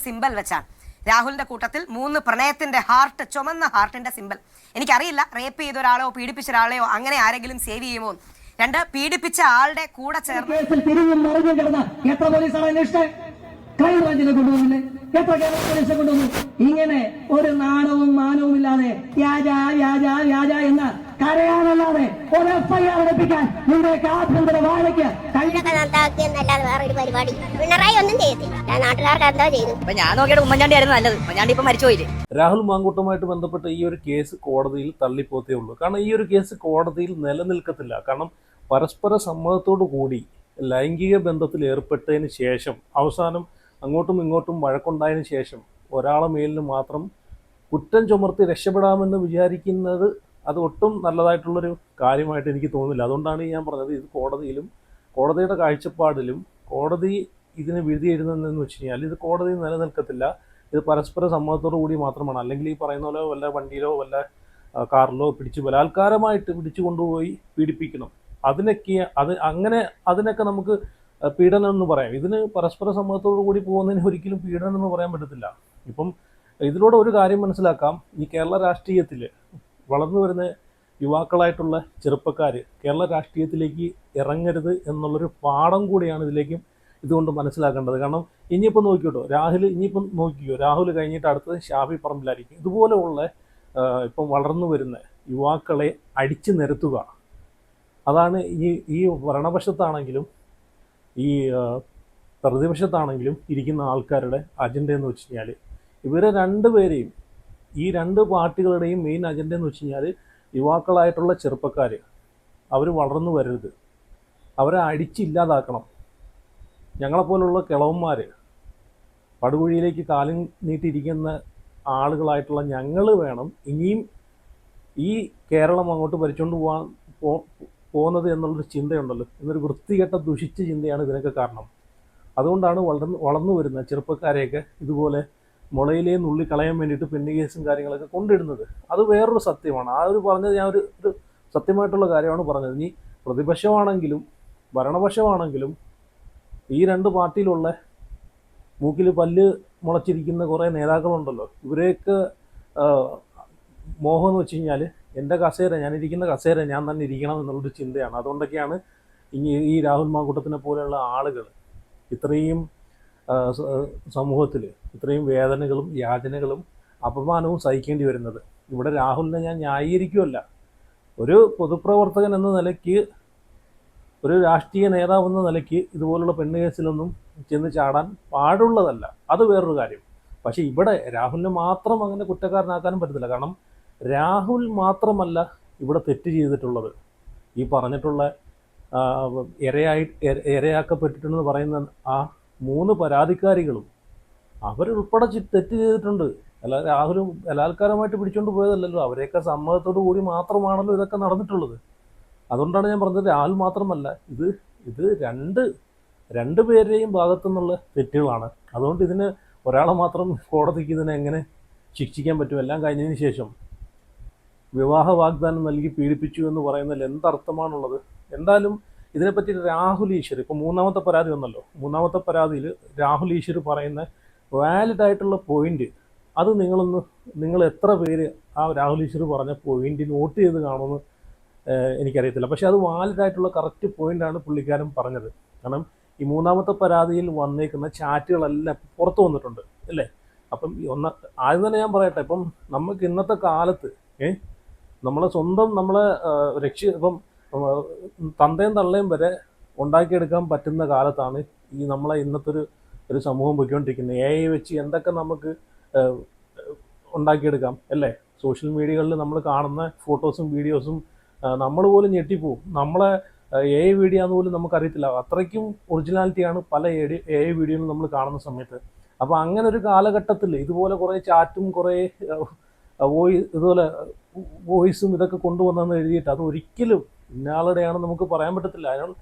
Symbol വെച്ചാണ്. രാഹുലിന്റെ കൂട്ടത്തിൽ 3 പ്രണയത്തിന്റെ ഹാർട്ട്, ചുമന്ന ഹാർട്ടിന്റെ സിമ്പൽ. എനിക്കറിയില്ല റേപ്പ് ചെയ്ത ഒരാളെയോ പീഡിപ്പിച്ച ഒരാളെയോ അങ്ങനെ ആരെങ്കിലും സേവ് ചെയ്യുമോ. 2, പീഡിപ്പിച്ച ആളുടെ കൂടെ ചേർന്ന് ക്രൈംബ്രാഞ്ചിനെ കൊണ്ടുവന്നില്ലേ? എത്ര കേരള പോലീസിനെ കൊണ്ടുവന്നു? ഇങ്ങനെ ഒരു നാണവും മാനവും ഇല്ലാതെ വ്യാജ വ്യാജ വ്യാജ എന്ന് കരയാനല്ലാതെ ഒരു FIR എടുപ്പിക്കാൻ നിങ്ങളുടെ ആഭ്യന്തര വാഴയ്ക്ക് നന്നാക്കിയെന്നല്ലാതെ വേറൊരു പരിപാടി പിണറായി ഒന്നും ചെയ്യത്തില്ല. നാട്ടുകാർക്ക് എന്താ ചെയ്തു? ഞാൻ നോക്കിയിട്ട് ഉമ്മൻചാണ്ടി ആയിരുന്നു നല്ലത്. ഉമ്മൻചാണ്ടി ഇപ്പൊ മരിച്ചുപോയില്ലേ. രാഹുൽ മാങ്കൂട്ടമായിട്ട് ബന്ധപ്പെട്ട് ഈ ഒരു കേസ് കോടതിയിൽ തള്ളിപ്പോത്തേ ഉള്ളൂ. കാരണം ഈ ഒരു കേസ് കോടതിയിൽ നിലനിൽക്കത്തില്ല. കാരണം പരസ്പര സമ്മതത്തോടു കൂടി ലൈംഗിക ബന്ധത്തിൽ ഏർപ്പെട്ടതിന് ശേഷം അവസാനം അങ്ങോട്ടും ഇങ്ങോട്ടും വഴക്കുണ്ടായതിനു ശേഷം ഒരാളെ മേലിന് മാത്രം കുറ്റം ചുമർത്തി രക്ഷപ്പെടാമെന്ന് വിചാരിക്കുന്നത് അത് ഒട്ടും നല്ലതായിട്ടുള്ളൊരു കാര്യമായിട്ട് എനിക്ക് തോന്നുന്നില്ല. അതുകൊണ്ടാണ് ഞാൻ പറഞ്ഞത് ഇത് കോടതിയിലും കോടതിയുടെ കാഴ്ചപ്പാടിലും കോടതി ഇതിന് വിധി എഴുതുന്നതെന്ന് വെച്ച് കഴിഞ്ഞാൽ ഇത് കോടതി നിലനിൽക്കത്തില്ല. ഇത് പരസ്പര സമ്മതത്തോടു കൂടി മാത്രമാണ്. അല്ലെങ്കിൽ ഈ പറയുന്ന പോലെ വല്ല വണ്ടിയിലോ വല്ല കാറിലോ പിടിച്ച് ബലാത്കാരമായിട്ട് പിടിച്ചു കൊണ്ടുപോയി പീഡിപ്പിക്കണം. അതിനൊക്കെ നമുക്ക് പീഡനം എന്ന് പറയാം. ഇതിന് പരസ്പര സമ്മതത്തോടു കൂടി പോകുന്നതിന് ഒരിക്കലും പീഡനം എന്ന് പറയാൻ പറ്റത്തില്ല. ഇപ്പം ഇതിലൂടെ ഒരു കാര്യം മനസ്സിലാക്കാം. ഈ കേരള രാഷ്ട്രീയത്തിൽ വളർന്നു വരുന്ന യുവാക്കളായിട്ടുള്ള ചെറുപ്പക്കാർ കേരള രാഷ്ട്രീയത്തിലേക്ക് ഇറങ്ങരുത് എന്നുള്ളൊരു പാഠം കൂടിയാണ് ഇതിലേക്കും ഇതുകൊണ്ട് മനസ്സിലാക്കേണ്ടത്. കാരണം ഇനിയിപ്പോൾ നോക്കിക്കോട്ടോ, രാഹുൽ കഴിഞ്ഞിട്ട് അടുത്തത് ഷാഫി പറമ്പിലായിരിക്കും. ഇതുപോലെയുള്ള ഇപ്പം വളർന്നു വരുന്ന യുവാക്കളെ അടിച്ചു നിരത്തുക, അതാണ് ഈ ഭരണപക്ഷത്താണെങ്കിലും ഈ പ്രതിപക്ഷത്താണെങ്കിലും ഇരിക്കുന്ന ആൾക്കാരുടെ അജണ്ട എന്ന് വെച്ച് കഴിഞ്ഞാൽ ഇവരെ രണ്ടുപേരെയും ഈ 2 പാർട്ടികളുടെയും മെയിൻ അജണ്ട എന്ന് വെച്ച് കഴിഞ്ഞാൽ യുവാക്കളായിട്ടുള്ള ചെറുപ്പക്കാർ അവർ വളർന്നു വരരുത്, അവരെ അടിച്ചില്ലാതാക്കണം. ഞങ്ങളെപ്പോലുള്ള കിളവന്മാർ പടുകുഴിയിലേക്ക് കാലും നീട്ടിയിരിക്കുന്ന ആളുകളായിട്ടുള്ള ഞങ്ങൾ വേണം ഇനിയും ഈ കേരളം അങ്ങോട്ട് ഭരിച്ചുകൊണ്ട് പോകുന്നത് എന്നുള്ളൊരു ചിന്തയുണ്ടല്ലോ, എന്നൊരു വൃത്തികെട്ട ദുഷിച്ച ചിന്തയാണ് ഇതിനൊക്കെ കാരണം. അതുകൊണ്ടാണ് വളർന്നു വരുന്ന ചെറുപ്പക്കാരെയൊക്കെ ഇതുപോലെ മുളയിലേ നുള്ളി കളയാൻ വേണ്ടിയിട്ട് പെണ്ണ് കേസും കാര്യങ്ങളൊക്കെ കൊണ്ടിടുന്നത്. അത് വേറൊരു സത്യമാണ്. ആ ഒരു പറഞ്ഞത് ഞാൻ ഒരു സത്യമായിട്ടുള്ള കാര്യമാണ് പറഞ്ഞത്. ഇനി പ്രതിപക്ഷമാണെങ്കിലും ഭരണപക്ഷമാണെങ്കിലും ഈ 2 പാർട്ടിയിലുള്ള മൂക്കിൽ പല്ല് മുളച്ചിരിക്കുന്ന കുറേ നേതാക്കളുണ്ടല്ലോ, ഇവരെയൊക്കെ മോഹം എന്ന് വെച്ച് കഴിഞ്ഞാൽ എൻ്റെ കസേര, ഞാനിരിക്കുന്ന കസേര ഞാൻ തന്നെ ഇരിക്കണം എന്നുള്ളൊരു ചിന്തയാണ്. അതുകൊണ്ടൊക്കെയാണ് ഈ രാഹുൽ മാങ്കൂട്ടത്തിനെ പോലെയുള്ള ആളുകൾ ഇത്രയും സമൂഹത്തിൽ ഇത്രയും വേദനകളും യാതനകളും അപമാനവും സഹിക്കേണ്ടി വരുന്നത്. ഇവിടെ രാഹുലിനെ ഞാൻ ന്യായീകരിക്കുമല്ല. ഒരു പൊതുപ്രവർത്തകൻ എന്ന നിലയ്ക്ക്, ഒരു രാഷ്ട്രീയ നേതാവ് എന്ന നിലയ്ക്ക് ഇതുപോലുള്ള പെണ്ണ് കേസിലൊന്നും ചെന്ന് ചാടാൻ പാടുള്ളതല്ല, അത് വേറൊരു കാര്യം. പക്ഷേ ഇവിടെ രാഹുലിനെ മാത്രം അങ്ങനെ കുറ്റക്കാരനാക്കാനും പറ്റത്തില്ല. കാരണം രാഹുൽ മാത്രമല്ല ഇവിടെ തെറ്റ് ചെയ്തിട്ടുള്ളത്. ഈ പറഞ്ഞിട്ടുള്ള ഇരയാക്കപ്പെട്ടിട്ടുണ്ടെന്ന് പറയുന്ന ആ 3 പരാതിക്കാരികളും അവരുൾപ്പെടെ തെറ്റ് ചെയ്തിട്ടുണ്ട്. രാഹുലും ബലാത്കാരമായിട്ട് പിടിച്ചുകൊണ്ട് പോയതല്ലല്ലോ, അവരെയൊക്കെ സമ്മതത്തോടു കൂടി മാത്രമാണല്ലോ ഇതൊക്കെ നടന്നിട്ടുള്ളത്. അതുകൊണ്ടാണ് ഞാൻ പറഞ്ഞത് രാഹുൽ മാത്രമല്ല, ഇത് രണ്ട് പേരുടെയും ഭാഗത്തു നിന്നുള്ള തെറ്റുകളാണ്. അതുകൊണ്ട് ഇതിന് ഒരാളെ മാത്രം കോടതിക്ക് ഇതിനെ എങ്ങനെ ശിക്ഷിക്കാൻ പറ്റും? എല്ലാം കഴിഞ്ഞതിന് ശേഷം വിവാഹ വാഗ്ദാനം നൽകി പീഡിപ്പിച്ചു എന്ന് പറയുന്നതിൽ എന്തർത്ഥമാണുള്ളത്? എന്തായാലും ഇതിനെപ്പറ്റി രാഹുൽ ഈശ്വർ ഇപ്പോൾ 3ാമത്തെ പരാതി വന്നല്ലോ, 3ാമത്തെ പരാതിയിൽ രാഹുൽ ഈശ്വർ പറയുന്ന വാലിഡ് ആയിട്ടുള്ള പോയിന്റ്, അത് നിങ്ങൾ എത്ര പേര് ആ രാഹുൽ ഈശ്വർ പറഞ്ഞ പോയിന്റ് നോട്ട് ചെയ്ത് കാണുമെന്ന് എനിക്കറിയത്തില്ല. പക്ഷെ അത് വാലിഡായിട്ടുള്ള കറക്റ്റ് പോയിന്റാണ് പുള്ളിക്കാരൻ പറഞ്ഞത്. കാരണം ഈ 3ാമത്തെ പരാതിയിൽ വന്നേക്കുന്ന ചാറ്റുകളെല്ലാം പുറത്തു വന്നിട്ടുണ്ട് അല്ലേ. അപ്പം ആദ്യം തന്നെ ഞാൻ പറയട്ടെ, ഇപ്പം നമുക്ക് ഇന്നത്തെ കാലത്ത് നമ്മളെ സ്വന്തം ഇപ്പം തന്തയും തള്ളയും വരെ ഉണ്ടാക്കിയെടുക്കാൻ പറ്റുന്ന കാലത്താണ് ഈ നമ്മളെ ഇന്നത്തെ ഒരു സമൂഹം പോയിക്കൊണ്ടിരിക്കുന്നത്. AI വെച്ച് എന്തൊക്കെ നമുക്ക് ഉണ്ടാക്കിയെടുക്കാം അല്ലേ. സോഷ്യൽ മീഡിയകളിൽ നമ്മൾ കാണുന്ന ഫോട്ടോസും വീഡിയോസും നമ്മൾ പോലും ഞെട്ടിപ്പോവും. നമ്മളെ AI വീഡിയോ ആണെന്ന് പോലും നമുക്കറിയത്തില്ല, അത്രയ്ക്കും ഒറിജിനാലിറ്റിയാണ് പല AI വീഡിയോകളും നമ്മൾ കാണുന്ന സമയത്ത്. അപ്പോൾ അങ്ങനെ ഒരു കാലഘട്ടത്തിൽ ഇതുപോലെ കുറേ ചാറ്റും കുറേ ഇതുപോലെ വോയിസും ഇതൊക്കെ കൊണ്ടുവന്നെന്ന് എഴുതിയിട്ട് അത് ഒരിക്കലും ഇന്നയാളുടെയാണ് നമുക്ക് പറയാൻ പറ്റത്തില്ല.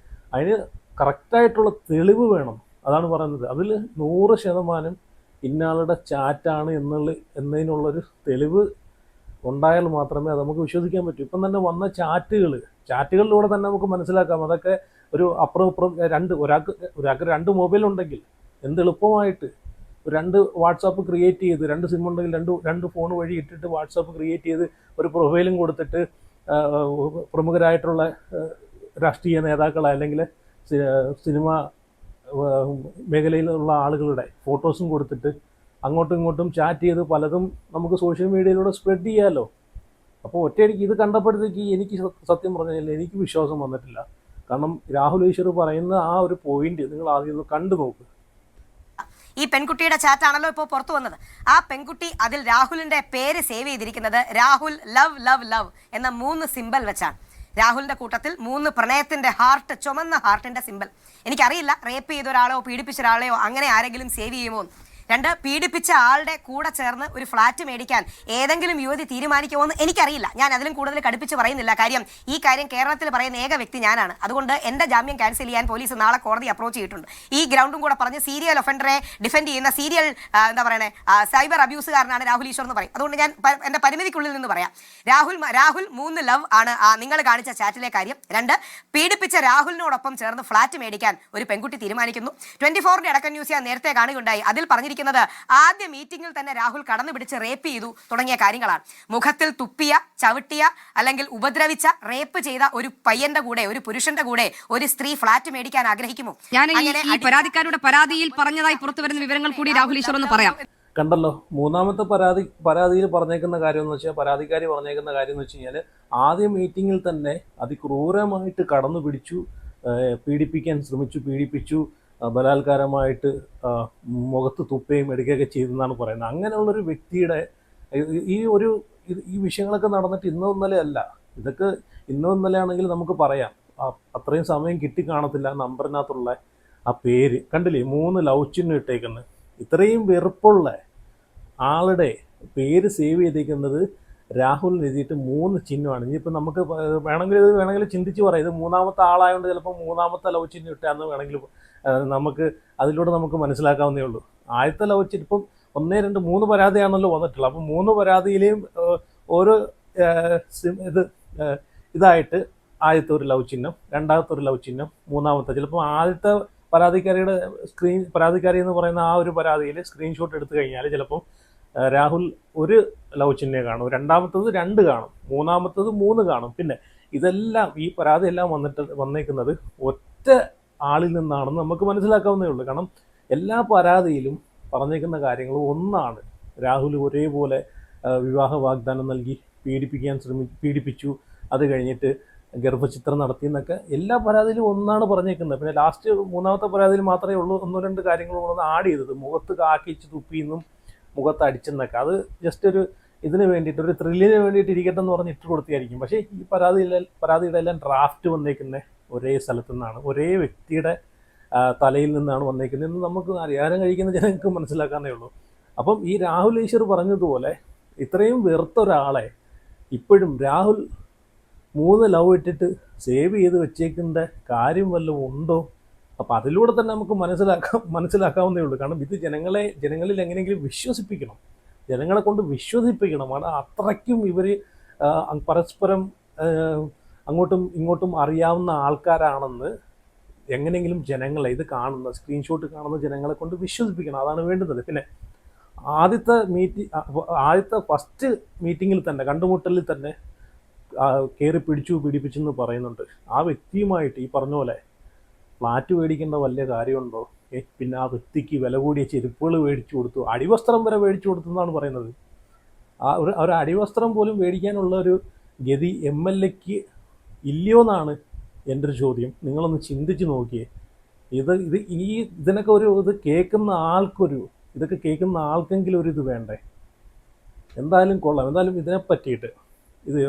അതിന് കറക്റ്റായിട്ടുള്ള തെളിവ് വേണം, അതാണ് പറയുന്നത്. അതിൽ 100% ഇന്നയാളുടെ ചാറ്റാണ് എന്നതിനുള്ളൊരു തെളിവ് ഉണ്ടായാൽ മാത്രമേ അത് നമുക്ക് വിശ്വസിക്കാൻ പറ്റൂ. ഇപ്പം തന്നെ വന്ന ചാറ്റുകളിലൂടെ തന്നെ നമുക്ക് മനസ്സിലാക്കാം. അതൊക്കെ ഒരു അപ്പുറം ഒരാൾക്ക് 2 മൊബൈൽ ഉണ്ടെങ്കിൽ എന്ത് എളുപ്പമായിട്ട് രണ്ട് വാട്സാപ്പ് ക്രിയേറ്റ് ചെയ്ത്, രണ്ട് സിം ഉണ്ടെങ്കിൽ രണ്ട് ഫോൺ വഴി ഇട്ടിട്ട് വാട്സാപ്പ് ക്രിയേറ്റ് ചെയ്ത് ഒരു പ്രൊഫൈലും കൊടുത്തിട്ട് പ്രമുഖരായിട്ടുള്ള രാഷ്ട്രീയ നേതാക്കളെ അല്ലെങ്കിൽ സിനിമ മേഖലയിലുള്ള ആളുകളുടെ ഫോട്ടോസും കൊടുത്തിട്ട് അങ്ങോട്ടും ഇങ്ങോട്ടും ചാറ്റ് ചെയ്ത് പലതും നമുക്ക് സോഷ്യൽ മീഡിയയിലൂടെ സ്പ്രെഡ് ചെയ്യാമല്ലോ. അപ്പോൾ ഒറ്റയടിക്ക് ഇത് കണ്ടപ്പോഴത്തേക്ക് എനിക്ക് സത്യം പറഞ്ഞാൽ എനിക്ക് വിശ്വാസം വന്നിട്ടില്ല. കാരണം രാഹുൽ ഈശ്വർ പറയുന്ന ആ ഒരു പോയിന്റ് നിങ്ങൾ ആദ്യം ഒന്ന് കണ്ടു നോക്ക്. ഈ പെൺകുട്ടിയുടെ ചാറ്റാണല്ലോ ഇപ്പോൾ പുറത്തു വന്നത്. ആ പെൺകുട്ടി അതിൽ രാഹുലിന്റെ പേര് സേവ് ചെയ്തിരിക്കുന്നത് രാഹുൽ ലവ് ലവ് ലവ് എന്ന 3 സിമ്പൽ വെച്ചാണ്. രാഹുലിന്റെ കൂട്ടത്തിൽ 3 പ്രണയത്തിന്റെ ഹാർട്ട്, ചുമന്ന ഹാർട്ടിന്റെ സിമ്പൽ. എനിക്കറിയില്ല റേപ്പ് ചെയ്ത ഒരാളെയോ പീഡിപ്പിച്ച ഒരാളെയോ അങ്ങനെ ആരെങ്കിലും സേവ് ചെയ്യുമോ. 2, പീഡിപ്പിച്ച ആളുടെ കൂടെ ചേർന്ന് ഒരു ഫ്ലാറ്റ് മേടിക്കാൻ ഏതെങ്കിലും യുവതി തീരുമാനിക്കുമോ എന്ന് എനിക്കറിയില്ല. ഞാൻ അതിലും കൂടുതൽ കടുപ്പിച്ച് പറയുന്നില്ല. ഈ കാര്യം കേരളത്തിൽ പറയുന്ന ഏക വ്യക്തി ഞാനാണ്. അതുകൊണ്ട് എൻ്റെ ജാമ്യം ക്യാൻസൽ ചെയ്യാൻ പോലീസ് നാളെ കോടതി അപ്രോച്ച് ചെയ്തിട്ടുണ്ട്. ഈ ഗ്രൗണ്ടും കൂടെ പറഞ്ഞ് സീരിയൽ ഒഫൻഡറെ ഡിഫെൻഡ് ചെയ്യുന്ന എന്താ പറയണേ സൈബർ അബ്യൂസുകാരനാണ് രാഹുൽ ഈശ്വർ എന്ന് പറയും. അതുകൊണ്ട് ഞാൻ എൻ്റെ പരിമിതിക്കുള്ളിൽ നിന്ന് പറയാം. രാഹുൽ 3 ലവ് ആണ് നിങ്ങൾ കാണിച്ച ചാറ്റിലെ കാര്യം. 2, പീഡിപ്പിച്ച രാഹുലിനോടൊപ്പം ചേർന്ന് ഫ്ലാറ്റ് മേടിക്കാൻ ഒരു പെൺകുട്ടി തീരുമാനിക്കുന്നു. 24-ന്റെ അടക്കം ന്യൂസ് ഞാൻ നേരത്തെ കാണുകയുണ്ടായി. അതിൽ പറഞ്ഞിരിക്കുന്നത് ആദ്യ മീറ്റിംഗിൽ തന്നെ രാഹുൽ കടന്നു പിടിച്ച് റേപ്പ് ചെയ്തു തുടങ്ങിയ കാര്യങ്ങളാണ്. മുഖത്തിൽ തുപ്പിയ, ചവിട്ടിയ അല്ലെങ്കിൽ ഉപദ്രവിച്ച, റേപ്പ് ചെയ്ത ഒരു പയ്യന്റെ കൂടെ, ഒരു പുരുഷന്റെ കൂടെ ഒരു സ്ത്രീ ഫ്ലാറ്റ് മേടിക്കാൻ ആഗ്രഹിക്കുമോ? ഞാൻ ഈ പരാതിക്കാരുടെ പരാതിയിൽ പറഞ്ഞതായി പുറത്തു വരുന്ന വിവരങ്ങൾ കൂടി രാഹുൽ ഈശ്വർ ഒന്ന് പറയാം. കണ്ടല്ലോ, 3ാമത്തെ പരാതിയിൽ പറഞ്ഞേക്കുന്ന കാര്യം എന്ന് വെച്ചാൽ, പരാതിക്കാരി പറഞ്ഞേക്കുന്ന കാര്യം എന്ന് വെച്ച് കഴിഞ്ഞാൽ ആദ്യ മീറ്റിങ്ങിൽ തന്നെ അതിക്രൂരമായിട്ട് കടന്നു പിടിച്ചു, പീഡിപ്പിക്കാൻ ശ്രമിച്ചു, പീഡിപ്പിച്ചു, ബലാത്കാരമായിട്ട് മുഖത്ത് തുപ്പയും എടുക്കുകയൊക്കെ ചെയ്തെന്നാണ് പറയുന്നത്. അങ്ങനെയുള്ളൊരു വ്യക്തിയുടെ ഈ വിഷയങ്ങളൊക്കെ നടന്നിട്ട് ഇന്നോ ഇന്നലെ അല്ല. ഇതൊക്കെ ഇന്നോ ഇന്നലെ ആണെങ്കിൽ നമുക്ക് പറയാം. അത്രയും സമയം കിട്ടിക്കാണത്തില്ല. നമ്പറിനകത്തുള്ള ആ പേര് കണ്ടില്ലേ, 3 ലവ് ചിഹ്നം ഇട്ടേക്കുന്നത്. ഇത്രയും വെറുപ്പുള്ള ആളുടെ പേര് സേവ് ചെയ്തേക്കുന്നത് രാഹുലിന് എഴുതിയിട്ട് 3 ചിഹ്നമാണ്. ഇനിയിപ്പോൾ നമുക്ക് വേണമെങ്കിൽ ചിന്തിച്ച് പറയാം, ഇത് 3ാമത്തെ ആളായതുകൊണ്ട് ചിലപ്പോൾ 3ാമത്തെ ലവ് ചിഹ്നം ഇട്ടാന്ന് വേണമെങ്കിൽ നമുക്ക് അതിലൂടെ നമുക്ക് മനസ്സിലാക്കാവുന്നേ ഉള്ളൂ. ആദ്യത്തെ ലവ് ചിഹ്നം ഇപ്പം 1, 2, 3 പരാതിയാണല്ലോ വന്നിട്ടുള്ളത്. അപ്പം 3 പരാതിയിലെയും ഓരോ ഇതായിട്ട് ആദ്യത്തെ ഒരു ലവ് ചിഹ്നം, രണ്ടാമത്തെ ഒരു ലവ് ചിഹ്നം, 3ാമത്തെ ചിലപ്പോൾ ആദ്യത്തെ പരാതിക്കാരി എന്ന് പറയുന്ന ആ ഒരു പരാതിയിൽ സ്ക്രീൻഷോട്ട് എടുത്തു കഴിഞ്ഞാൽ ചിലപ്പം രാഹുൽ ഒരു ലവ് ചിഹ്നം കാണും, രണ്ടാമത്തത് 2 കാണും, 3ാമത്തത് 3 കാണും. പിന്നെ ഇതെല്ലാം ഈ പരാതിയെല്ലാം വന്നേക്കുന്നത് ഒറ്റ ആളിൽ നിന്നാണെന്ന് നമുക്ക് മനസ്സിലാക്കാവുന്നേ ഉള്ളൂ. കാരണം എല്ലാ പരാതിയിലും പറഞ്ഞേക്കുന്ന കാര്യങ്ങൾ ഒന്നാണ്. രാഹുൽ ഒരേപോലെ വിവാഹ വാഗ്ദാനം നൽകി പീഡിപ്പിച്ചു, അത് കഴിഞ്ഞിട്ട് ഗർഭചിത്രം നടത്തി എന്നൊക്കെ എല്ലാ പരാതിയിലും ഒന്നാണ് പറഞ്ഞേക്കുന്നത്. പിന്നെ ലാസ്റ്റ് 3ാമത്തെ പരാതിയിൽ മാത്രമേ ഉള്ളൂ 1-2 കാര്യങ്ങൾ ഒന്ന് ആഡ് ചെയ്തത്. മുഖത്ത് കാക്കിച്ച് തുപ്പിയെന്നും മുഖത്ത് അടിച്ചെന്നൊക്കെ. അത് ജസ്റ്റ് ഒരു ഇതിന് വേണ്ടിയിട്ട്, ഒരു ത്രില്ലിന് വേണ്ടിയിട്ട് ഇരിക്കട്ടെ എന്ന് പറഞ്ഞ് ഇട്ട് കൊടുത്തായിരിക്കും. പക്ഷേ ഈ പരാതിയുടെ എല്ലാം ഡ്രാഫ്റ്റ് വന്നേക്കുന്നത് ഒരേ സ്ഥലത്തു നിന്നാണ്, ഒരേ വ്യക്തിയുടെ തലയിൽ നിന്നാണ് വന്നേക്കുന്നത് എന്ന് നമുക്ക് ആഹാരം കഴിക്കുന്ന ജനങ്ങൾക്ക് മനസ്സിലാക്കാനേ ഉള്ളൂ. അപ്പം ഈ രാഹുൽ ഈശ്വർ പറഞ്ഞതുപോലെ ഇത്രയും വെറുത്ത ഒരാളെ ഇപ്പോഴും രാഹുൽ 3 ലവ് ഇട്ടിട്ട് സേവ് ചെയ്ത് വെച്ചേക്കുന്ന കാര്യം വല്ലതും ഉണ്ടോ? അപ്പം അതിലൂടെ തന്നെ നമുക്ക് മനസ്സിലാക്കാവുന്നേ ഉള്ളൂ. കാരണം ഇത് ജനങ്ങളിൽ എങ്ങനെയെങ്കിലും വിശ്വസിപ്പിക്കണം, ജനങ്ങളെ കൊണ്ട് വിശ്വസിപ്പിക്കണം. അത്രയ്ക്കും ഇവർ പരസ്പരം അങ്ങോട്ടും ഇങ്ങോട്ടും അറിയാവുന്ന ആൾക്കാരാണെന്ന് എങ്ങനെയെങ്കിലും ജനങ്ങളെ, ഇത് കാണുന്ന സ്ക്രീൻഷോട്ട് കാണുന്ന ജനങ്ങളെ കൊണ്ട് വിശ്വസിപ്പിക്കണം. അതാണ് വേണ്ടുന്നത്. പിന്നെ ആദ്യത്തെ ഫസ്റ്റ് മീറ്റിങ്ങിൽ തന്നെ, കണ്ടുമുട്ടലിൽ തന്നെ കയറി പീഡിപ്പിച്ചെന്ന് പറയുന്നുണ്ട്. ആ വ്യക്തിയുമായിട്ട് ഈ പറഞ്ഞ പോലെ ഫ്ലാറ്റ് മേടിക്കേണ്ട വലിയ കാര്യമുണ്ടോ? പിന്നെ ആ വ്യക്തിക്ക് വില കൂടിയ ചെരുപ്പുകൾ മേടിച്ചു കൊടുത്തു, അടിവസ്ത്രം വരെ മേടിച്ചു കൊടുത്തു എന്നാണ് പറയുന്നത്. ഒരു അടിവസ്ത്രം പോലും മേടിക്കാനുള്ള ഒരു ഗതി MLAക്ക് ഇല്ലയോ എന്നാണ് എൻ്റെ ഒരു ചോദ്യം. നിങ്ങളൊന്ന് ചിന്തിച്ച് നോക്കിയേ. ഇതിനൊക്കെ ഇത് കേൾക്കുന്ന ആൾക്കെങ്കിലും ഒരു ഇത് വേണ്ടേ? എന്തായാലും കൊള്ളാം. എന്തായാലും ഇതിനെ പറ്റിയിട്ട് ഇത്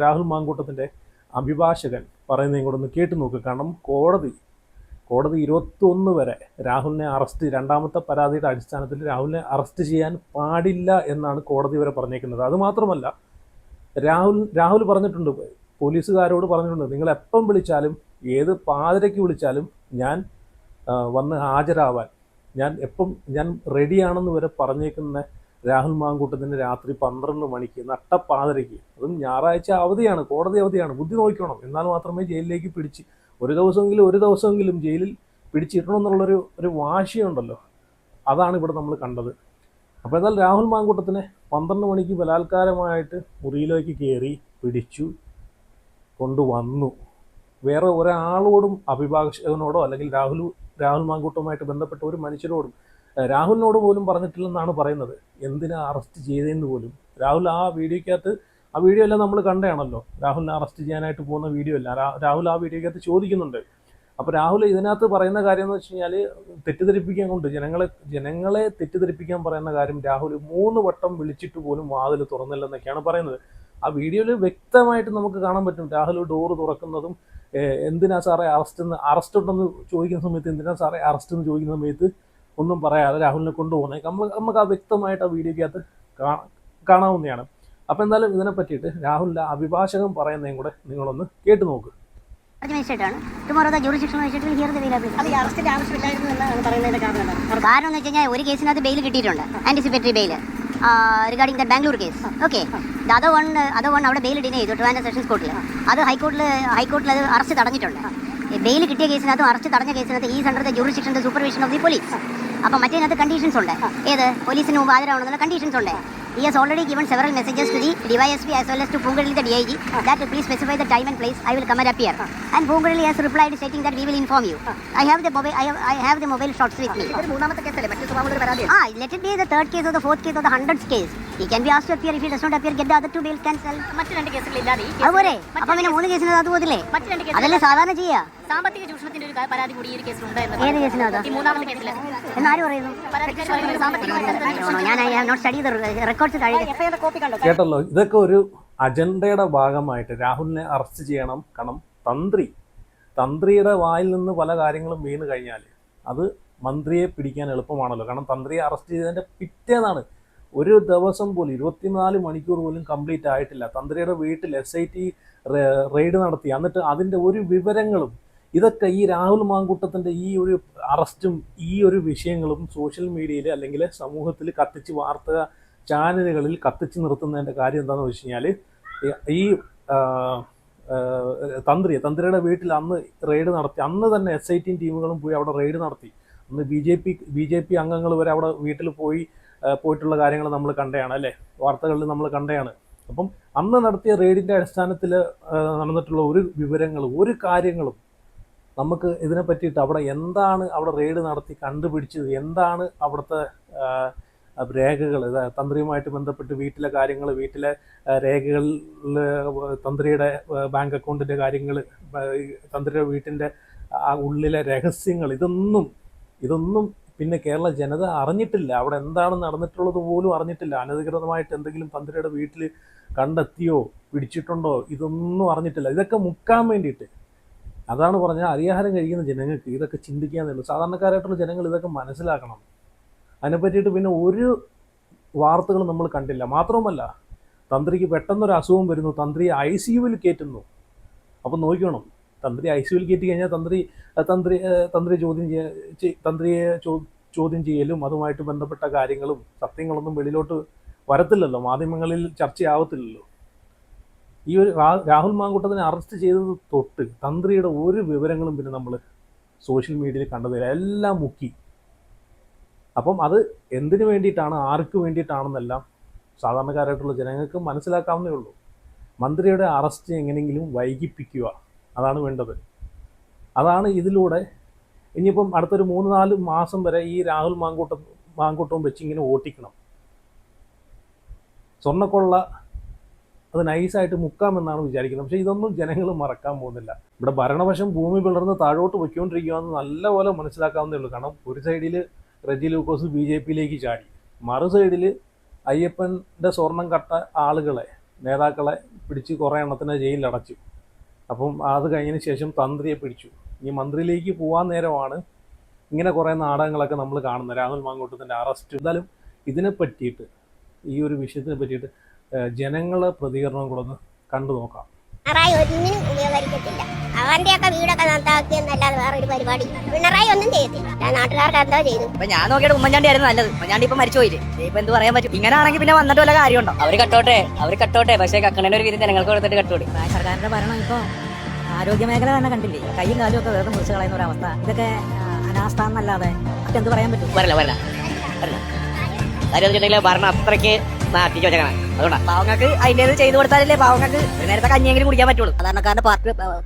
രാഹുൽ മാങ്കൂട്ടത്തിൻ്റെ അഭിഭാഷകൻ പറയുന്നതും കൂടെ ഒന്ന് കേട്ട് നോക്കുക. കാരണം കോടതി 21 വരെ രാഹുലിനെ അറസ്റ്റ്, 2ാമത്തെ പരാതിയുടെ അടിസ്ഥാനത്തിൽ രാഹുലിനെ അറസ്റ്റ് ചെയ്യാൻ പാടില്ല എന്നാണ് കോടതി വരെ പറഞ്ഞേക്കുന്നത്. അതുമാത്രമല്ല, രാഹുൽ പറഞ്ഞിട്ടുണ്ട്, പോലീസുകാരോട് പറഞ്ഞിട്ടുണ്ട്, നിങ്ങൾ എപ്പം വിളിച്ചാലും, ഏത് പാതിരയ്ക്ക് വിളിച്ചാലും ഞാൻ വന്ന് ഹാജരാവാൻ ഞാൻ റെഡിയാണെന്ന് വരെ പറഞ്ഞേക്കുന്ന രാഹുൽ മാങ്കൂട്ടത്തിന് രാത്രി 12 മണിക്ക് നട്ടപ്പാതിരയ്ക്ക്, അതും ഞായറാഴ്ച അവധിയാണ്, കോടതി അവധിയാണ്, ബുദ്ധി നോക്കണം, എന്നാൽ മാത്രമേ ജയിലിലേക്ക് ഒരു ദിവസമെങ്കിലും ജയിലിൽ പിടിച്ചിടണമെന്നുള്ളൊരു വാശിയുണ്ടല്ലോ. അതാണ് ഇവിടെ നമ്മൾ കണ്ടത്. അപ്പോൾ എന്നാൽ രാഹുൽ മാങ്കൂട്ടത്തിനെ 12 മണിക്ക് ബലാത്കാരമായിട്ട് മുറിയിലേക്ക് കയറി പിടിച്ചു കൊണ്ടുവന്നു. വേറെ ഒരാളോടും അഭിഭാഷകനോടോ അല്ലെങ്കിൽ രാഹുൽ മാങ്കൂട്ടവുമായിട്ട് ബന്ധപ്പെട്ട ഒരു മനുഷ്യരോടും രാഹുലിനോട് പോലും പറഞ്ഞിട്ടില്ലെന്നാണ് പറയുന്നത്. എന്തിനാ അറസ്റ്റ് ചെയ്തതെന്ന് പോലും രാഹുൽ ആ വീഡിയോ എല്ലാം നമ്മൾ കണ്ടതാണല്ലോ. രാഹുലിനെ അറസ്റ്റ് ചെയ്യാനായിട്ട് പോകുന്ന വീഡിയോ അല്ല. രാഹുൽ ആ വീഡിയോക്കകത്ത് ചോദിക്കുന്നുണ്ട്. അപ്പോൾ രാഹുൽ ഇതിനകത്ത് പറയുന്ന കാര്യം എന്ന് വെച്ച് കഴിഞ്ഞാൽ തെറ്റിദ്ധരിപ്പിക്കാൻ കൊണ്ട് ജനങ്ങളെ തെറ്റിദ്ധരിപ്പിക്കാൻ പറയുന്ന കാര്യം രാഹുൽ 3 വട്ടം വിളിച്ചിട്ട് പോലും വാതിൽ തുറന്നില്ലെന്നൊക്കെയാണ് പറയുന്നത്. ആ വീഡിയോയിൽ വ്യക്തമായിട്ട് നമുക്ക് കാണാൻ പറ്റും രാഹുൽ ഡോറ് തുറക്കുന്നതും എന്തിനാ സാറേ അറസ്റ്റ് ഉണ്ടെന്ന് ചോദിക്കുന്ന സമയത്ത് എന്തിനാ സാറേ അറസ്റ്റ് എന്ന് ചോദിക്കുന്ന സമയത്ത് ഒന്നും പറയാതെ രാഹുലിനെ കൊണ്ടുപോകുന്നത് നമുക്ക് ആ വ്യക്തമായിട്ട് ആ വീഡിയോക്കകത്ത് കാണാവുന്നതാണ്. അപ്പോൾ എന്തായാലും ഇതിനെ പറ്റിയിട്ട് രാഹുലിൻ്റെ അഭിഭാഷകൻ പറയുന്നതും കൂടെ നിങ്ങളൊന്ന് കേട്ടു നോക്ക്. കാരണം എന്ന് വെച്ച് കഴിഞ്ഞാൽ ഒരു കേസിനകത്ത് ബെയിൽ കിട്ടിയിട്ടുണ്ട്, anticipatory bail regarding the Bangalore case. Okay, other one അവിടെ ബെയിൽ ഡിനേ ചെയ്തു ട്രിവാൻഡ്രം സെഷൻസ് കോർട്ടിൽ. അത് ഹൈക്കോർട്ടിൽ അത് അറസ്റ്റ് തടഞ്ഞിട്ടുണ്ട്. ബെയിൽ കിട്ടിയ കേസിനകത്തും അറസ്റ്റ് തടഞ്ഞ കേസിനകത്ത് ഈ under the jurisdiction supervision of the police. അപ്പോൾ മറ്റേതിനകത്ത് കണ്ടീഷൻസ് ഉണ്ട്. ഏത് പോലീസിന് മുമ്പ് ഹാജരാവണമെന്നുള്ള കണ്ടീഷൻസ് ഉണ്ട്. He has already given several messages to the DYSP as well as to Pungalli the DIG that please specify the time and place. I will come and appear. And Pungalli has replied stating that we will inform you. I have the mobile shots with me. Let it be the third case or the fourth case or the 100th case. He can be asked to appear. If he does not appear, get the other 2 bails cancelled. അതുപോലെ അപ്പം പിന്നെ 3 കേസിന് അത് പോതില്ലേ? അതല്ലേ സാധാരണ ചെയ്യുക. സാമ്പത്തിക ചൂഷണത്തിന്റെ ഒരു പരാതി കൂടി ഈ ഒരു കേസിലുണ്ട്. ഏത് കേസിനാണ്? മൂന്നാമത്തെ കേസിൽ എന്നാര് പറയുന്നു? ഞാൻ I have not study the records. കേട്ടല്ലോ, ഇതൊക്കെ ഒരു അജണ്ടയുടെ ഭാഗമായിട്ട് രാഹുലിനെ അറസ്റ്റ് ചെയ്യണം. കാരണം തന്ത്രിയുടെ വായിൽ നിന്ന് പല കാര്യങ്ങളും വീണ് കഴിഞ്ഞാൽ അത് മന്ത്രിയെ പിടിക്കാൻ എളുപ്പമാണല്ലോ. കാരണം തന്ത്രിയെ അറസ്റ്റ് ചെയ്തതിൻ്റെ പിറ്റേന്നാണ്. ഒരു ദിവസം പോലും 24 മണിക്കൂർ പോലും കംപ്ലീറ്റ് ആയിട്ടില്ല. തന്ത്രിയുടെ വീട്ടിൽ SIT റെയ്ഡ് നടത്തി. എന്നിട്ട് അതിൻ്റെ ഒരു വിവരങ്ങളും ഇതൊക്കെ ഈ രാഹുൽ മാങ്കൂട്ടത്തിൻ്റെ ഈ ഒരു അറസ്റ്റും ഈ ഒരു വിഷയങ്ങളും സോഷ്യൽ മീഡിയയിൽ അല്ലെങ്കിൽ സമൂഹത്തിൽ വാർത്താ ചാനലുകളിൽ കത്തിച്ച് നിർത്തുന്നതിൻ്റെ കാര്യം എന്താണെന്ന് വെച്ച് കഴിഞ്ഞാൽ ഈ തന്ത്രിയുടെ വീട്ടിൽ അന്ന് റെയ്ഡ് നടത്തി. അന്ന് തന്നെ SIT ടീമുകളും പോയി അവിടെ റെയ്ഡ് നടത്തി. അന്ന് BJP അംഗങ്ങൾ വരെ അവിടെ വീട്ടിൽ പോയിട്ടുള്ള കാര്യങ്ങൾ നമ്മൾ കണ്ടതാണ് അല്ലേ, വാർത്തകളിൽ നമ്മൾ കണ്ടതാണ്. അപ്പം അന്ന് നടത്തിയ റെയ്ഡിൻ്റെ അടിസ്ഥാനത്തിൽ നടന്നിട്ടുള്ള ഒരു വിവരങ്ങളും ഒരു കാര്യങ്ങളും നമുക്ക് ഇതിനെ പറ്റിയിട്ട് അവിടെ എന്താണ് അവിടെ റെയ്ഡ് നടത്തി കണ്ടുപിടിച്ചത്, എന്താണ് അവിടുത്തെ രേഖകൾ, തന്ത്രിയുമായിട്ട് ബന്ധപ്പെട്ട് വീട്ടിലെ കാര്യങ്ങൾ, വീട്ടിലെ രേഖകളിൽ തന്ത്രിയുടെ ബാങ്ക് അക്കൗണ്ടിൻ്റെ കാര്യങ്ങൾ, തന്ത്രിയുടെ വീട്ടിൻ്റെ ആ ഉള്ളിലെ രഹസ്യങ്ങൾ, ഇതൊന്നും പിന്നെ കേരള ജനത അറിഞ്ഞിട്ടില്ല. അവിടെ എന്താണ് നടന്നിട്ടുള്ളത് പോലും അറിഞ്ഞിട്ടില്ല. അനധികൃതമായിട്ട് എന്തെങ്കിലും തന്ത്രിയുടെ വീട്ടിൽ കണ്ടെത്തിയോ പിടിച്ചിട്ടുണ്ടോ ഇതൊന്നും അറിഞ്ഞിട്ടില്ല. ഇതൊക്കെ മുക്കാൻ വേണ്ടിയിട്ട്, അതാണ് പറഞ്ഞാൽ അരിയാഹാരം കഴിക്കുന്ന ജനങ്ങൾക്ക് ഇതൊക്കെ ചിന്തിക്കാന്നുള്ളൂ. സാധാരണക്കാരായിട്ടുള്ള ജനങ്ങൾ ഇതൊക്കെ മനസ്സിലാക്കണം. അതിനെ പറ്റിയിട്ട് പിന്നെ ഒരു വാർത്തകളും നമ്മൾ കണ്ടില്ല. മാത്രവുമല്ല, തന്ത്രിക്ക് പെട്ടെന്നൊരു അസുഖം വരുന്നു, തന്ത്രിയെ ICUവിൽ കയറ്റുന്നു. അപ്പം നോക്കണം, തന്ത്രി ICUവിൽ കയറ്റി കഴിഞ്ഞാൽ തന്ത്രിയെ ചോദ്യം ചെയ്യലും അതുമായിട്ട് ബന്ധപ്പെട്ട കാര്യങ്ങളും സത്യങ്ങളൊന്നും വെളിയിലോട്ട് വരത്തില്ലല്ലോ, മാധ്യമങ്ങളിൽ ചർച്ചയാവത്തില്ലല്ലോ. ഈ ഒരു രാഹുൽ മാങ്കൂട്ടത്തിനെ അറസ്റ്റ് ചെയ്തത് തൊട്ട് തന്ത്രിയുടെ ഒരു വിവരങ്ങളും പിന്നെ നമ്മൾ സോഷ്യൽ മീഡിയയിൽ കണ്ടതില്ല, എല്ലാം മുക്കി. അപ്പം അത് എന്തിനു വേണ്ടിയിട്ടാണ്, ആർക്ക് വേണ്ടിയിട്ടാണെന്നെല്ലാം സാധാരണക്കാരായിട്ടുള്ള ജനങ്ങൾക്ക് മനസ്സിലാക്കാവുന്നേ ഉള്ളൂ. മന്ത്രിയുടെ അറസ്റ്റ് എങ്ങനെയെങ്കിലും വൈകിപ്പിക്കുക, അതാണ് വേണ്ടത്. അതാണ് ഇതിലൂടെ ഇനിയിപ്പം അടുത്തൊരു 3-4 മാസം വരെ ഈ രാഹുൽ മാങ്കൂട്ടവും വെച്ച് ഇങ്ങനെ ഓട്ടിക്കണം. സ്വർണ്ണക്കൊള്ള അത് നൈസായിട്ട് മുക്കാമെന്നാണ് വിചാരിക്കുന്നത്. പക്ഷേ ഇതൊന്നും ജനങ്ങൾ മറക്കാൻ പോകുന്നില്ല. ഇവിടെ ഭരണപക്ഷം ഭൂമി പിളർന്ന് താഴോട്ട് പൊയ്ക്കൊണ്ടിരിക്കുകയെന്ന് നല്ലപോലെ മനസ്സിലാക്കാവുന്നേ ഉള്ളൂ. കാരണം ഒരു സൈഡിൽ റെജി ലൂക്കോസ് BJPയിലേക്ക് ചാടി, മറു സൈഡിൽ അയ്യപ്പൻ്റെ സ്വർണം കട്ട നേതാക്കളെ പിടിച്ച് കുറേ എണ്ണത്തിനെ ജയിലിലടച്ചു. അപ്പം അത് കഴിഞ്ഞതിന് ശേഷം തന്ത്രിയെ പിടിച്ചു. ഇനി മന്ത്രിയിലേക്ക് പോകാൻ നേരമാണ് ഇങ്ങനെ കുറേ നാടകങ്ങളൊക്കെ നമ്മൾ കാണുന്നത്, രാഹുൽ മാങ്കൂട്ടത്തിൻ്റെ അറസ്റ്റ്. എന്തായാലും ഇതിനെ പറ്റിയിട്ട്, ഈ ഒരു വിഷയത്തിനെ പറ്റിയിട്ട് ജനങ്ങളെ പ്രതികരണം കൂടെ ഒന്ന് കണ്ടു നോക്കാം. പിണറായി ഒന്നിനും ഉപകരിക്കത്തില്ല. അവന്റെയൊക്കെ വീടൊക്കെ നന്നാക്കിയെന്നല്ലാതെ വേറൊരു പരിപാടി പിണറായി ഒന്നും ചെയ്യത്തില്ല. നാട്ടുകാർക്ക് എന്താ ചെയ്തു? അപ്പൊ ഞാൻ നോക്കിയിട്ട് ഉമ്മൻചാണ്ടി ആയിരുന്നു നല്ലത്. ഉമ്മൻചാണ്ടി ഇപ്പൊ മരിച്ചുപോയില്ലേ, ഇപ്പൊ എന്ത് പറയാൻ പറ്റും? ഇങ്ങനെ ആണെങ്കിൽ പിന്നെ വന്നിട്ട് വല്ല കാര്യമുണ്ടോ? അവര് കട്ടോട്ടെ പക്ഷേ കക്കണേന്റെ ഒരു വിധം ജനങ്ങൾക്ക് കൊടുത്തിട്ട് കട്ടോടി. സർക്കാരിന്റെ ഭരണം ഇപ്പൊ ആരോഗ്യ മേഖല തന്നെ കണ്ടില്ലേ, കൈയും കാലും ഒക്കെ വേറെ മുറിച്ച് കളയുന്ന ഒരു അവസ്ഥ. ഇതൊക്കെ അനാസ്ഥ എന്നല്ലാതെ എന്ത് പറയാൻ പറ്റും? വരല അല്ല കാര്യം വെച്ചിട്ടുണ്ടെങ്കിൽ ഭരണം അത്രയ്ക്ക് മാറ്റിച്ച് വെച്ചേക്കണം. അതുകൊണ്ടാണ് പാവങ്ങൾക്ക് അതിൻ്റെത് ചെയ്തു കൊടുത്താലല്ലേ പാവങ്ങൾക്ക് ഒരു നേരത്തെ കഞ്ഞിയെങ്കിലും കുടിക്കാൻ പറ്റുള്ളൂ. സാധാരണക്കാരന്റെ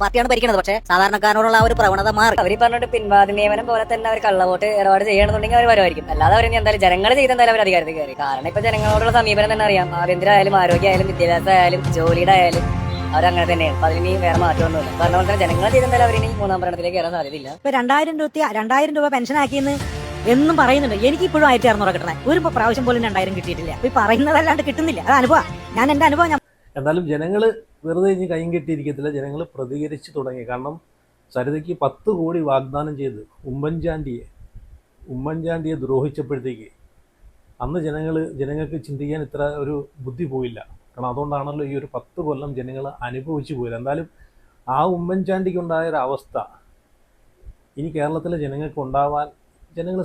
പാർട്ടിയാണ് ഭരിക്കുന്നത്. പക്ഷേ സാധാരണക്കാരനോടുള്ള ആ ഒരു പ്രവണത മാറി. അവർ പറഞ്ഞിട്ട് പിൻവാതി നിയമനം പോലെ തന്നെ അവർ കള്ളവോട്ട് ഇടപാട് ചെയ്യണമെന്നുണ്ടെങ്കിൽ അവർ വരുമായിരിക്കും. അല്ലാതെ അവർ എന്തായാലും ജനങ്ങൾ ചെയ്തെന്തായാലും അവർ അധികാരത്തിൽ കയറി. കാരണം ഇപ്പൊ ജനങ്ങളോടുള്ള സമീപനം തന്നെ അറിയാം. ആഭ്യന്തരമായാലും ആരോഗ്യമായാലും വിദ്യാഭ്യാസം ആയാലും ജോലിയുടെ ആയാലും അവരങ്ങനെ തന്നെയാണ്. അപ്പൊ അതിന് വേറെ മാറ്റമൊന്നുമില്ല. കാരണം പോലെ തന്നെ ജനങ്ങൾ ചെയ്തെന്തായാലും അവരിനി മൂന്നാം ഭരണത്തിലേക്ക് കയറാൻ സാധ്യതയില്ല. ഇപ്പൊ 2000 രൂപ പെൻഷൻ ആക്കിയെന്ന് എന്നും പറയുന്നുണ്ട്. എനിക്ക് ഇപ്പോഴും 1600 കിട്ടണേ. ഒരു പ്രാവശ്യം പോലും 2000 കിട്ടിയിട്ടില്ല. ഈ പറയുന്നതല്ലാണ്ട് കിട്ടുന്നില്ല. അത് അനുഭവം. ഞാൻ എന്റെ അനുഭവം എന്നാലും ജനങ്ങൾ വെറുതെ ഇനി കൈയും കെട്ടിയിരിക്കത്തില്ല. ജനങ്ങൾ പ്രതികരിച്ച് തുടങ്ങി. കാരണം സരിതയ്ക്ക് 10 കോടി വാഗ്ദാനം ചെയ്ത് ഉമ്മൻചാണ്ടിയെ ദ്രോഹിച്ചപ്പോഴത്തേക്ക് അന്ന് ജനങ്ങൾക്ക് ചിന്തിക്കാൻ ഇത്ര ഒരു ബുദ്ധി പോയില്ല. കാരണം അതുകൊണ്ടാണല്ലോ ഈ ഒരു 10 കൊല്ലം ജനങ്ങൾ അനുഭവിച്ചു പോയത്. എന്തായാലും ആ ഉമ്മൻചാണ്ടിക്കുണ്ടായ ഒരു അവസ്ഥ ഇനി കേരളത്തിലെ ജനങ്ങൾക്ക് ഉണ്ടാവാൻ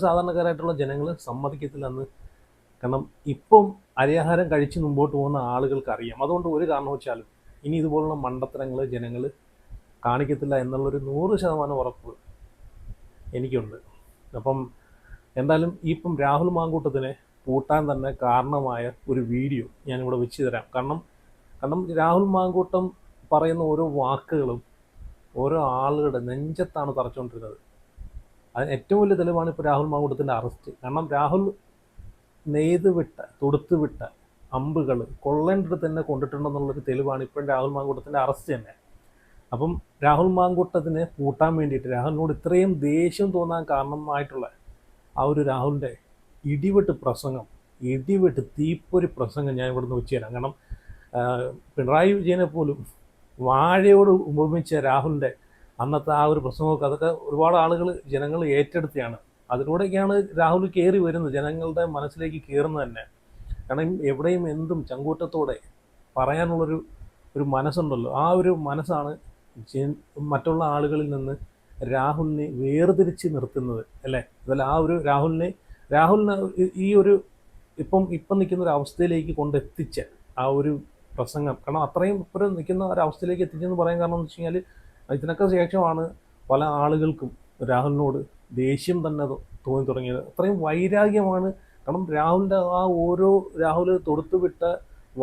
സാധാരണക്കാരായിട്ടുള്ള ജനങ്ങൾ സമ്മതിക്കത്തില്ലെന്ന്. കാരണം ഇപ്പം അരിയാഹാരം കഴിച്ച് മുമ്പോട്ട് പോകുന്ന ആളുകൾക്ക് അറിയാം. അതുകൊണ്ട് ഒരു കാരണവശാലും ഇനി ഇതുപോലുള്ള മണ്ടത്തരങ്ങൾ ജനങ്ങൾ കാണിക്കത്തില്ല എന്നുള്ളൊരു 100% ഉറപ്പ് എനിക്കുണ്ട്. അപ്പം എന്തായാലും ഇപ്പം രാഹുൽ മാങ്കൂട്ടത്തിനെ പൂട്ടാൻ തന്നെ കാരണമായ ഒരു വീഡിയോ ഞാനിവിടെ വെച്ച് തരാം. കാരണം രാഹുൽ മാങ്കൂട്ടം പറയുന്ന ഓരോ വാക്കുകളും ഓരോ ആളുകളുടെ നെഞ്ചത്താണ് തറച്ചുകൊണ്ടിരുന്നത്. അതിന് ഏറ്റവും വലിയ തെളിവാണ് ഇപ്പോൾ രാഹുൽ മാങ്കൂട്ടത്തിൻ്റെ അറസ്റ്റ്. കാരണം രാഹുൽ തൊടുത്തുവിട്ട അമ്പുകൾ കൊള്ളേണ്ടത് തന്നെ കൊണ്ടിട്ടുണ്ടെന്നുള്ളൊരു തെളിവാണ് ഇപ്പോഴും രാഹുൽ മാങ്കൂട്ടത്തിൻ്റെ അറസ്റ്റ് തന്നെ. അപ്പം രാഹുൽ മാങ്കൂട്ടത്തിനെ പൂട്ടാൻ വേണ്ടിയിട്ട് രാഹുലിനോട് ഇത്രയും ദേഷ്യം തോന്നാൻ കാരണമായിട്ടുള്ള ആ ഒരു രാഹുലിൻ്റെ ഇടിവെട്ട് തീപ്പൊരി പ്രസംഗം ഞാൻ ഇവിടുന്ന് വെച്ച് തരാം. കാരണം പിണറായി വിജയനെ പോലും വാഴയോട് ഉപമിച്ച രാഹുലിൻ്റെ അന്നത്തെ ആ ഒരു പ്രസംഗമൊക്കെ അതൊക്കെ ഒരുപാട് ജനങ്ങൾ ഏറ്റെടുത്തിയാണ്. അതിലൂടെയൊക്കെയാണ് രാഹുൽ കയറി വരുന്നത്, ജനങ്ങളുടെ മനസ്സിലേക്ക് കയറുന്നത് തന്നെ. കാരണം എവിടെയും എന്തും ചങ്കൂറ്റത്തോടെ പറയാനുള്ളൊരു മനസ്സുണ്ടല്ലോ, ആ ഒരു മനസ്സാണ് മറ്റുള്ള ആളുകളിൽ നിന്ന് രാഹുലിനെ വേർതിരിച്ച് നിർത്തുന്നത് അല്ലേ. അതല്ല ആ ഒരു രാഹുലിനെ ഈ ഒരു ഇപ്പം നിൽക്കുന്ന ഒരു അവസ്ഥയിലേക്ക് കൊണ്ടെത്തിച്ച ആ ഒരു പ്രസംഗം. കാരണം അത്രയും ഇപ്പം നിൽക്കുന്ന ഒരു അവസ്ഥയിലേക്ക് എത്തിച്ചെന്ന് പറയാൻ കാരണം എന്ന് വെച്ച് കഴിഞ്ഞാൽ ഇതിനൊക്കെ ശേഷമാണ് പല ആളുകൾക്കും രാഹുലിനോട് ദേഷ്യം തന്നെ തോന്നി തുടങ്ങിയത്. അത്രയും വൈരാഗ്യമാണ്. കാരണം രാഹുൽ തൊടുത്തുവിട്ട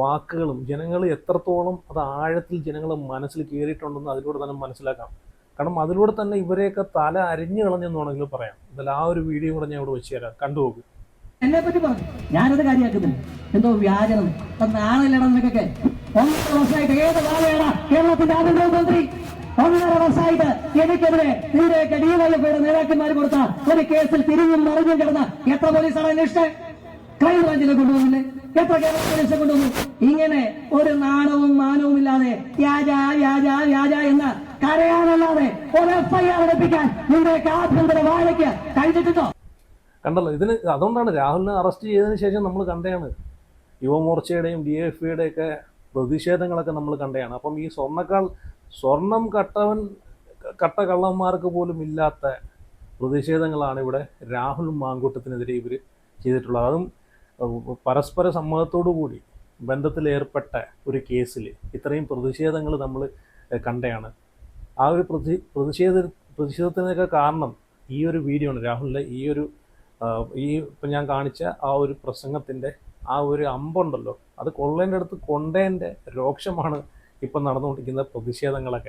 വാക്കുകളും ജനങ്ങൾ എത്രത്തോളം അത് ആഴത്തിൽ ജനങ്ങളെ മനസ്സിൽ കയറിയിട്ടുണ്ടെന്ന് അതിലൂടെ തന്നെ മനസ്സിലാക്കാം. കാരണം അതിലൂടെ തന്നെ ഇവരെയൊക്കെ തല അരിഞ്ഞു കളഞ്ഞെന്ന് വേണമെങ്കിൽ പറയാം. എന്തായാലും ആ ഒരു വീഡിയോ കൂടെ ഞാൻ ഇവിടെ വെച്ച് തരാം, കണ്ടുപോകും. എന്നെ പറ്റി പറഞ്ഞു, ഞാനത് കാര്യമാക്കുന്നില്ല. എന്തോ വ്യാജനം നാളില്ലണം നിനക്കൊക്കെ. 1.5 വർഷമായിട്ട് ഏത് വാഴയാണ് കേരളത്തിന്റെ ആഭ്യന്തരമന്ത്രി? 1.5 വർഷമായിട്ട് എനിക്കെതിരെ നിന്റെയൊക്കെ ഡിവൈഎഫ്ഐയുടെ നേതാക്കന്മാർ കൊടുത്ത ഒരു കേസിൽ തിരിഞ്ഞും മറിഞ്ഞും കിടന്ന എത്ര പോലീസാണ് അന്വേഷിച്ചത്? ക്രൈംബ്രാഞ്ചിനെ കൊണ്ടുവന്നില്ലേ? എത്ര കേരള പോലീസിനെ കൊണ്ടുവന്നു? ഇങ്ങനെ ഒരു നാണവും മാനവും ഇല്ലാതെ വ്യാജ എന്ന് കരയാനല്ലാതെ ഒരു FIR എടുപ്പിക്കാൻ നിന്റെയൊക്കെ ആഭ്യന്തര വാഴയ്ക്ക് കഴിഞ്ഞിട്ടുണ്ടോ? കണ്ടല്ലോ. അതുകൊണ്ടാണ് രാഹുലിനെ അറസ്റ്റ് ചെയ്തതിന് ശേഷം നമ്മൾ കണ്ടതാണ് യുവമോർച്ചയുടെയും DFIയുടെയൊക്കെ പ്രതിഷേധങ്ങളൊക്കെ നമ്മൾ കണ്ടതാണ്. അപ്പം ഈ സ്വർണം കട്ട കള്ളന്മാർക്ക് പോലും ഇല്ലാത്ത പ്രതിഷേധങ്ങളാണ് ഇവിടെ രാഹുൽ മാങ്കൂട്ടത്തിനെതിരെ ഇവർ ചെയ്തിട്ടുള്ളത്. അതും പരസ്പര സമ്മതത്തോടു കൂടി ബന്ധത്തിലേർപ്പെട്ട ഒരു കേസിൽ ഇത്രയും പ്രതിഷേധങ്ങൾ നമ്മൾ കണ്ടതാണ്. ആ ഒരു പ്രതിഷേധത്തിനൊക്കെ കാരണം ഈ ഒരു വീഡിയോ ആണ്. രാഹുലിൻ്റെ ഇപ്പം ഞാൻ കാണിച്ച ആ ഒരു പ്രസംഗത്തിൻ്റെ ആ ഒരു അമ്പുണ്ടല്ലോ, അത് കൊള്ളേൻ്റെ അടുത്ത് കൊണ്ടേൻ്റെ രോക്ഷമാണ് ഇപ്പം നടന്നുകൊണ്ടിരിക്കുന്ന പ്രതിഷേധങ്ങളൊക്കെ.